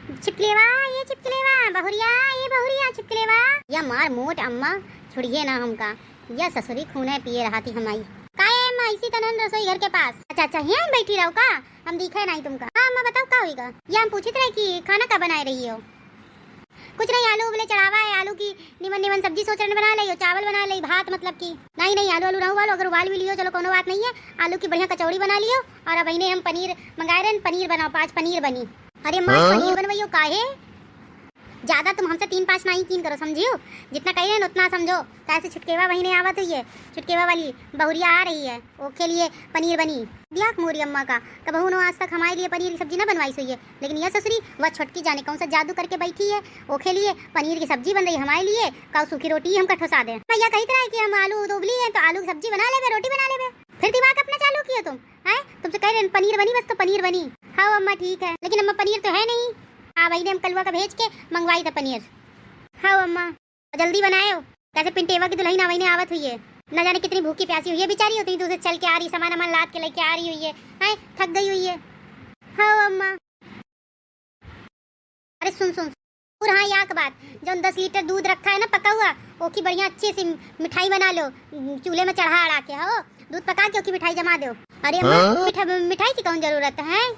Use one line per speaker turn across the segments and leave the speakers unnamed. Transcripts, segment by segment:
छिपकलेवा ये छिपकलेवा, बहुरिया ये बहुरिया छिपकलेवा। या मार मोट अम्मा छुड़िए ना हमका, या ससुरी खूने पिए रहा थी हमारी। काहे अम्मा इसी तरह रसोई घर के पास? अच्छा अच्छा यहाँ बैठी रहो का, हम दिखे नहीं तुमका। हाँ अम्मा बताओ का होगा? या हम पूछते रहे कि खाना का बनाए रही हो? कुछ नहीं, आलू उबले चढ़ावा है, आलू की निमन निमन सब्जी सोच रहे बना लियो, चावल बना ली, भात मतलब की नहीं नहीं आलू आलू ना उबालो, अगर उबाल भी लियो चलो कोनो बात नहीं है। आलू की बढ़िया कचौड़ी बना लियो, और अब इन्हें हम पनीर मंगाए रहे, पनीर बनाओ, 5 पनीर बनी। अरे माँ पनीर बनवाइयो काहे? ज्यादा तुम हमसे 3-5 नहीं कीन करो, समझियो? जितना कही रहे उतना समझो। कैसे छुटकेवा बहने आवत हुई है, छुटकेवा वाली बहुरिया आ रही है, ओके लिए पनीर बनी। दिया मोरी अम्मा का कबहू नो आज तक हमारे लिए पनीर की सब्जी न बनवाई हुई है, लेकिन यह ससुरी वह छोटकी जाने कौन सा जादू करके बैठी है, ओके लिए पनीर की सब्जी बन रही है हमारे लिए। का सूखी रोटी हम ठुसा दे। भैया कही तरह कि हम आलू उबली है तो आलू की सब्जी बना ले, रोटी बना ले। फिर दिमाग अपना चालू किया तुम है? तुमसे कह रहे पनीर बनी, बस तो पनीर बनी। हाँ अम्मा ठीक है, लेकिन अम्मा पनीर तो है नहीं। हाँ भाई ने हम कलवा का भेज के मंगवाई था पनीर। हाँ अम्मा जल्दी बनाए हो, कैसे पिंटेवा की दुल्हन आवाई ने आवत हुई है, न जाने कितनी भूखी प्यासी हुई है बेचारी, होती दूर से चल के आ रही, सामान अमान लाद के लेके आ रही हुई है, थक गई हुई है। हाँ अम्मा अरे सुन सुन और हाँ याक बात, जो 10 लीटर दूध रखा है ना पका हुआ, ओकी बढ़िया अच्छी सी मिठाई बना लो, चूल्हे में चढ़ा अड़ा के। हो दूध पका के ओकी मिठाई जमा दो। अरे अम्मा मिठाई की कौन जरूरत है?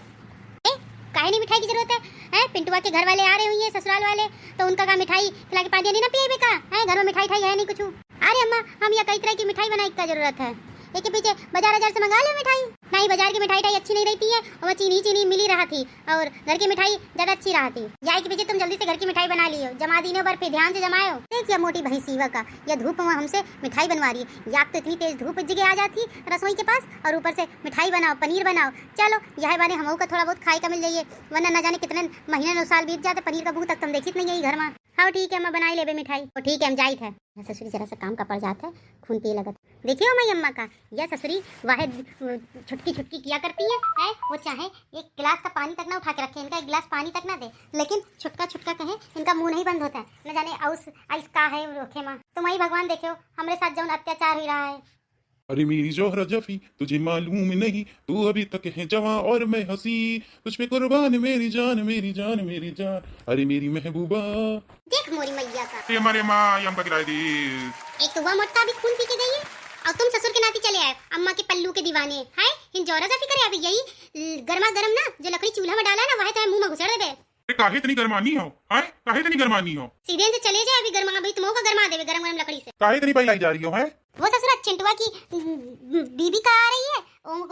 काहे नहीं मिठाई की जरूरत है? पिंटुआ के घर वाले आ रहे हुई है, ससुराल वाले, तो उनका का मिठाई खिला के पानी नहीं ना पिए का है? घर में मिठाई ठाई है नहीं कुछ। अरे अम्मा हम यहाँ कई तरह की मिठाई बनाई का जरूरत है, एक के पीछे बाजार से मंगा लो मिठाई। नहीं बाजार की मिठाई ठाई अच्छी नहीं रहती है, और चीनी चीनी मिली रहा थी, और घर की मिठाई ज्यादा अच्छी रहा थी। जाए के पीछे तुम जल्दी से घर की मिठाई बना लियो, जमा दीने पर ध्यान से जमायो। देखिए मोटी भई सीवा का यह धूप में हमसे मिठाई बनवा रही है, या तो इतनी तेज धूप जगह आ जाती रसोई के पास, और ऊपर से मिठाई बनाओ, पनीर बनाओ। चलो यह बारे हम का थोड़ा बहुत खाई का मिल जाइए, वरना न जाने कितने महीने 9 साल बीत जाते पनीर का भूख तक तुम देखी नहीं यही घर में। हाँ ठीक है मैं बनाई ले मिठाई, तो ठीक है हम जाइत है। ससुरी जरा सा काम का पड़ जाता है, खून पिए लगत। देखियो मैं अम्मा का यह ससुरी वाहिद छुटकी छुटकी किया करती है, वो चाहे एक गिलास का पानी तक ना उठा के रखे, इनका एक गिलास पानी तक ना दे, लेकिन छुटका छुटका कहे इनका मुंह नहीं बंद होता है। न जाने औस आइस का है रोखे माँ, तुम ही भगवान देखो हमारे साथ जो अत्याचार हो रहा है।
अरे मेरी जोहरा जफी तुझे मालूम नहीं, तू अभी तक है जवां और मैं हंसी, तुझ पे कुर्बान मेरी जान मेरी जान मेरी जान, अरे मेरी महबूबा।
देख मोरी मैया का
ये हमारे माँ यम का गिराई दी।
एक तो वह मोटा भी खून पी के गई है, और तुम ससुर के नाती चले आए अम्मा के पल्लू के दीवाने है। इन जोरा जफी करे अभी यही गर्मा गर्म ना जो लकड़ी चूल्हा में डाला ना वह तो मुंह में घुसड़ दे।
काहे इतनी गरमानी हो? हैं काहे इतनी गरमानी हो?
सीधे से चले जाए, अभी गर्मा अभी तुमको का गर्मा देवे गरम गरम लकड़ी से।
काहे इतनी पहलाई जा रही हो? हैं
वो ससुरा चिंटुआ की बीबी का आ रही है,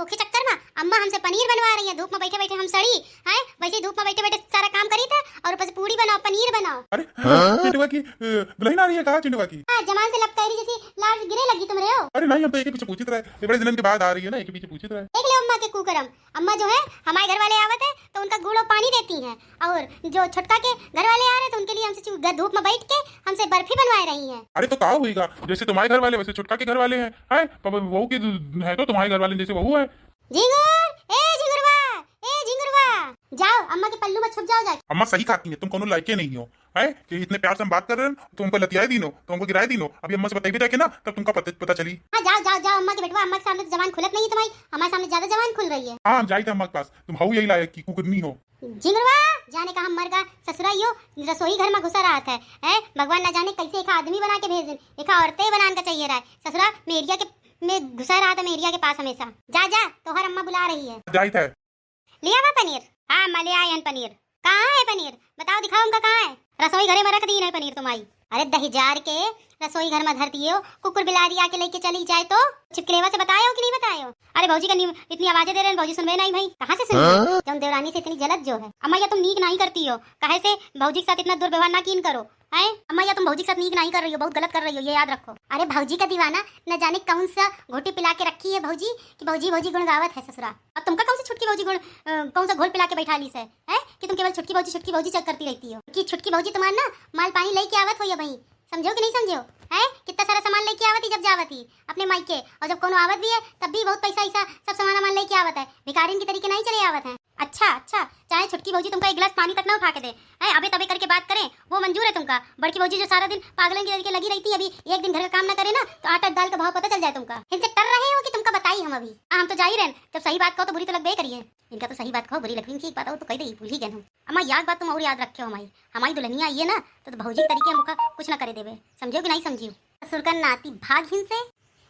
ओके चक्कर में अम्मा हमसे पनीर बनवा रही है, धूप में बैठे बैठे हम सड़ी है, वैसे धूप में बैठे बैठे सारा काम करी था, और ऊपर से पूरी बनाओ पनीर बनाओ।
अरे चिंटुआ की दुल्हन आ रही है? कहाँ चिंटुआ की?
हाँ जमान से लपकाई जैसी लाल गिरे लगी तुम रहे हो।
अरे नहीं हम तो एक के पीछे पूछित रहे, बड़े दिनों के बाद आ रही है ना, एक के पीछे पूछित रहे।
देख ले अम्मा के कुकरम, अम्मा जो है हमारे घर वाले आवत है तो उनका गुड़ और पानी देती हैं, और जो छुटका के घर वाले आ रहे तो उनके लिए हमसे धूप में बैठ के हमसे बर्फी बनवा रही हैं।
अरे तो कहा हुईगा, जैसे तुम्हारे घर वाले वैसे छुटका के घर वाले हैं, बहू की है तो तुम्हारे घर वाले जैसे बहू है।
झिंगुरवा जाओ अम्मा के पल्लू में छुप जाओ जाके।
अम्मा सही खाती है, तुम कोनो लायके नहीं हो है कि इतने प्यार से हम बात कर रहे हैं, तुमको लतियाई दीनो, तुमको गिराई दीनो, अभी अम्मा से बताई भी जाके ना तब तुमको पता चली।
हाँ जाओ जाओ जाओ अम्मा के बेटवा, अम्मा के सामने तो जबान खुलत नहीं है तुम्हारी, हमारे सामने ज्यादा जबान खुल रही है।
हाँ हम जाए थे अम्मा के पास, तुम हऊ यही लायक की कुकुरनी हो।
झिंगुरवा जाने का हम मर गा ससुराइयो रसोई घर में घुसा रहा था है, भगवान न जाने कैसे एक आदमी बना के भेज, एक औरतें बनाने का चाहिए रहा है। ससुरा मेरिया के में घुसा रहा था, मेरिया के पास हमेशा। जा जा तोहर अम्मा बुला रही है।
जाए थे
लिया हुआ पनीर? हाँ मैं ले आयन पनीर। कहाँ है पनीर बताओ, दिखाओ उनका कहाँ है? रसोई घरे में रख दी है पनीर तुम्हारी। अरे दही जार के रसोई घर में धर दिए हो, कुकुर बिलारी आके लेके चली जाए तो छिपकलेवा से बतायो कि नहीं बतायो? अरे भौजी का इतनी आवाजें दे रहे हैं, भौजी सुन रहे नहीं भाई, कहाँ से सुन? जब देवरानी से इतनी जलत जो है। अम्मा या तुम नीक नहीं करती हो, काहे से भौजी के साथ इतना दुर्व्यवहार ना कीन करो है। अम्मा या तुम भौजी के साथ नीक नहीं कर रही हो, बहुत गलत कर रही हो, ये याद रखो। अरे भौजी का दीवाना न जाने कौन सा घोटी पिला के रखी है भौजी कि भौजी भौजी गुण गावत है ससुरा, और तुमका कौन सी छुटकी भौजी गुण कौन सा घोल पिला के बैठा ली से है कि तुम केवल छुटकी भौजी चेक करती रहती हो कि छुटकी भौजी तुम्हारा ना माल पानी लेके आवत हो या भाई, समझो कि नहीं समझो? है? कितना सारा सामान लेके आवत ही जब जावत ही अपने मायके, और जब कोनो आवत भी है तब भी बहुत पैसा ऐसा सब सामान लेके आवत है, भिखारिन की तरीके नहीं चले आवत है। अच्छा अच्छा, चाहे छुटकी भौजी तुमका एक गिलास पानी तक ना उठा के दे, है अबे तबे करके बात करें वो मंजूर है तुमका। बड़की भौजी जो सारा दिन पागलन की तरीके लगी रहती है, अभी एक दिन घर का काम ना करे ना तो आटा दाल का भाव पता चल जाए तुमका। इनसे डर रहे हो कि तुमका बताई हम अभी? हम तो जा ही रहे, जब सही बात कहो तो बुरी तो लगबे करिए। इनका तो सही बात कहो बुरी लगती, इनकी एक बात हो तो कह दे, भूल ही गए हम। अम्मा याद बात तुम और याद रखे हो, हमारी दुल्हनिया आई है ना तो भौजी के तरीके मुका कुछ ना करे देवे, समझो कि नहीं समझियो? ससुर का नाती भाग हिन से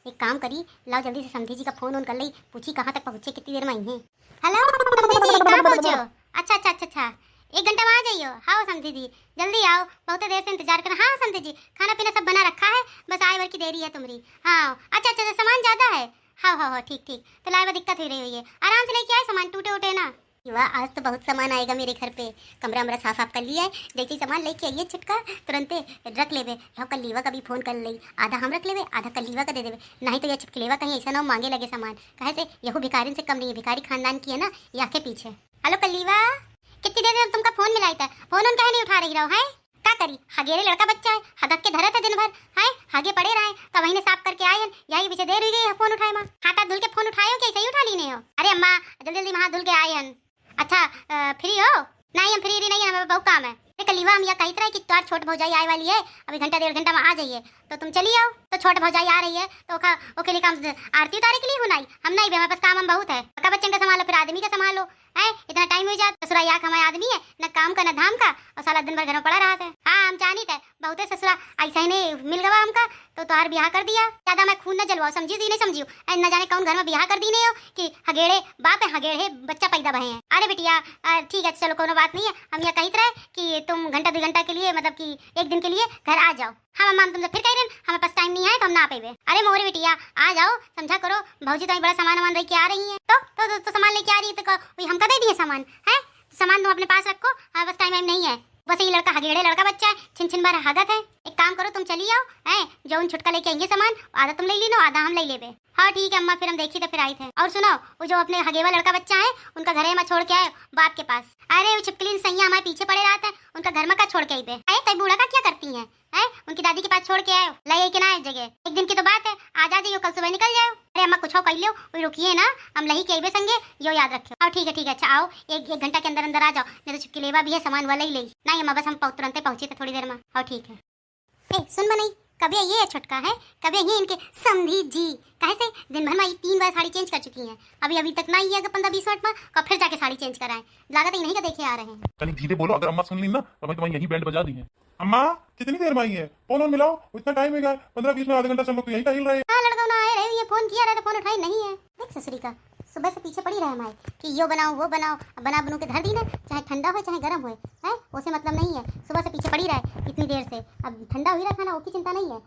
एक काम करी, लाओ जल्दी से समधी जी का फोन ऑन कर ली, पूछी कहाँ तक पहुँचे, कितनी देर में आई है। हेलो समधी जी, कहाँ पहुँचे हो? अच्छा अच्छा अच्छा अच्छा, 1 घंटा में आ जाइयो। हाँ समधी जी जल्दी आओ, बहुत देर से इंतजार कर। हाँ समधी जी खाना पीना सब बना रखा है, बस आए भर की देरी है तुम्हारी। हाँ अच्छा अच्छा, सामान ज्यादा है? हाँ हाँ हाँ ठीक ठीक, तो लाए दिक्कत हो रही हुई है, आराम से लेके आए, सामान टूटे उटे ना। वाह आज तो बहुत सामान आएगा मेरे घर पे, कमरा वमरा साफ कर लिया है, जैसे सामान लेके आइए छुटका तुरंत रख लेवे। लो कल्लीवा का भी फोन कर ली, आधा हम रख लेवे आधा कल्लीवा का दे देवे, नहीं तो यह छुटकलेवा कहीं ऐसा ना मांगे लगे सामान, कहे से यहू भिखारिन से कम नहीं है, भिखारी खानदान की है ना, ये आके पीछे। हेलो कल्लीवा, कितनी देर से तुमका फोन मिलाई था, फोन उन कहे नहीं उठा रही रहो है? क्या करी, हगेरे लड़का बच्चा है, हदक के धरे थे दिन भर है, हगे पड़े रहे तो वही ने साफ करके आए, यही पीछे देर हुई गई फोन उठाए माँ। हाथ धुल के फोन उठाए हो कि ऐसे ही उठा ली नहीं हो? अरे अम्मा जल्दी जल्दी हाथ धुल के आए हन। अच्छा फ्री हो? नहीं हम फ्री नहीं है, हमें बहुत काम है। कलीवा हम यह कही तरह कि तुम्हार छोट भौजाई आए वाली है, अभी घंटा 1.5 घंटा में आ जाइए, तो तुम चली आओ। तो छोट भौजाई आ रही है तो ओके लिए काम आरती उतारे के लिए हुनाई हम नहीं, हमारे पास काम हम बहुत है, पक्का बच्चन का संभालो फिर आदमी का संभालो है, इतना टाइम हो जाता। ससुरा यहाँ हमारे आदमी है, न काम का न धाम का, और साला दिन भर घर में पड़ा रहा था। हाँ हम जानी थे बहुत ससुरा ऐसा ही नहीं मिल गवा हमका, तो तुहार ब्याह कर दिया। ज्यादा मैं खून न जलवाओ, समझी नहीं समझियो, न जाने कौन घर में ब्याह कर दी नहीं हो कि हगेड़े बाप है हगेड़े बच्चा पैदा भये हैं। अरे बिटिया ठीक है चलो कोनो बात नहीं है, हम यह कही तरह कि तुम घंटा 2 घंटा के लिए मतलब कि 1 दिन के लिए घर आ जाओ। हाँ मम्मा तुमसे फिर कह रहे हैं हमारे पास टाइम नहीं है तो हम ना पेबे। अरे मोरे बिटिया आ जाओ, समझा करो भौजी तो बड़ा सामान वामान लेके आ रही है, तो सामान लेके आ रही है तो हम दे दिए सामान है, सामान तुम अपने पास रखो, हमारे पास टाइम नहीं है। बस ये लड़का हगेड़े लड़का बच्चा है, छिन छिन बार हगत है। एक काम करो तुम चली आओ है, जो उन छुटका लेके आएंगे सामान आधा तुम ले ली लो आधा हम ले लेबे। हाँ ठीक है अम्मा, फिर हम देखी तो फिर आई थे। और सुनो वो जो अपने हगेवा लड़का बच्चा है उनका घर में छोड़ के आए बाप के पास। अरे वो छिपकली सैया हमारे पीछे पड़े रहा था, उनका घर में का छोड़ के आई पे तय बूढ़ा का क्या करती है, उनकी दादी के पास छोड़ के आए लाई के ना जगह, 1 दिन की तो बात है, आज आ जाइयो कल सुबह निकल जाओ। अरे अम्मा कुछ हो कर लो, कोई रुकिए ना, हम लही के आइबे संगे, यो याद रखो। हाँ ठीक है अच्छा आओ, 1 घंटा के अंदर अंदर आ जाओ, नहीं तो छुटकीलेवा भी है सामान वाला ही ले। नहीं अम्मा बस हम तुरंत पहुंचे थे थोड़ी देर में। हाँ ठीक है। सुन बनाई कभी ये छुटका है कभी ये इनके समधी जी कहे से दिन भर में 3 बार साड़ी चेंज कर चुकी हैं, अभी तक ना ही है 15-20 मिनट में कब फिर जाके साड़ी चेंज कराएं, लागत ही नहीं का देखे आ रहे हैं।
कहीं धीरे बोलो, अगर अम्मा सुन ली ना तो मैं तुम्हें यही बैंड बजा दी है। अम्मा कितनी देर में आई है, फोन ऑन मिलाओ, इतना टाइम है 15-20 में आधा घंटा से हम लोग तो यही टहल रहे हैं।
हाँ लड़का ना आए रहे, ये फोन किया रहे तो फोन उठाई नहीं है। देख ससुरी का सुबह से पीछे पड़ी रहे हमारे कि यो बनाओ वो बनाओ, बना बनू के धर दी ना, चाहे ठंडा हो चाहे गर्म हो है, उसे मतलब नहीं है। सुबह से पीछे पड़ी रहे इतनी देर से, अब ठंडा हुई रहा खाना वो की चिंता नहीं है,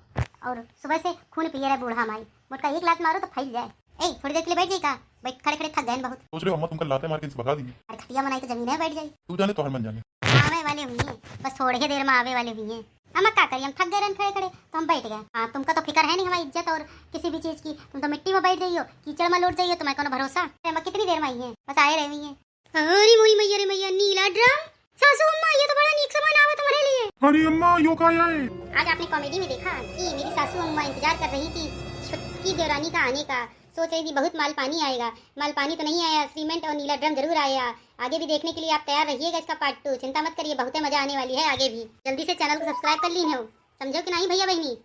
और सुबह से खून पिए रहे बूढ़ा हमारी, मोटका 1 लात मारो तो फैल जाए। थोड़ी देर के लिए बैठ जाई का, बैठ खड़े खड़े थक गए बहुत।
सोच रहे हो अम्मा तुमको लाते मार के भगा दी,
अरे खटिया बनाई तो जमीन है बैठ जाई,
तू जाने तो हर मन जाने।
आवे वाले हुई है, बस थोड़े ही देर में आवे वाले हुई है। हम क्या करिए, हम थक गए खड़े खड़े तो हम बैठ गए। हाँ तुमका तो फिक्र है नहीं हमारी इज्जत और किसी भी चीज की, तुम तो मिट्टी में बैठ जाइयो कीचड़ में लौट जाइयो, तुम्हें कोनो भरोसा। हम कितनी देर में आई है, बस आए रहे हुई है। अरे मोरी मैया रे मैया, नीला ड्रम सासू अम्मा ये तो बड़ा नीक सामान आवा तुम्हारे लिए।
अरे अम्मा यो का आए,
आज आपने कॉमेडी में देखा कि मेरी सासू अम्मा इंतजार कर रही थी छुटकी देवरानी का आने का, सोच रही थी बहुत माल पानी आएगा, माल पानी तो नहीं आया, सीमेंट और नीला ड्रम जरूर आया। आगे भी देखने के लिए आप तैयार रहिएगा, इसका पार्ट 2 चिंता मत करिए, बहुत मजा आने वाली है आगे भी। जल्दी से चैनल को सब्सक्राइब कर ली है, समझो कि नहीं भैया बहनी।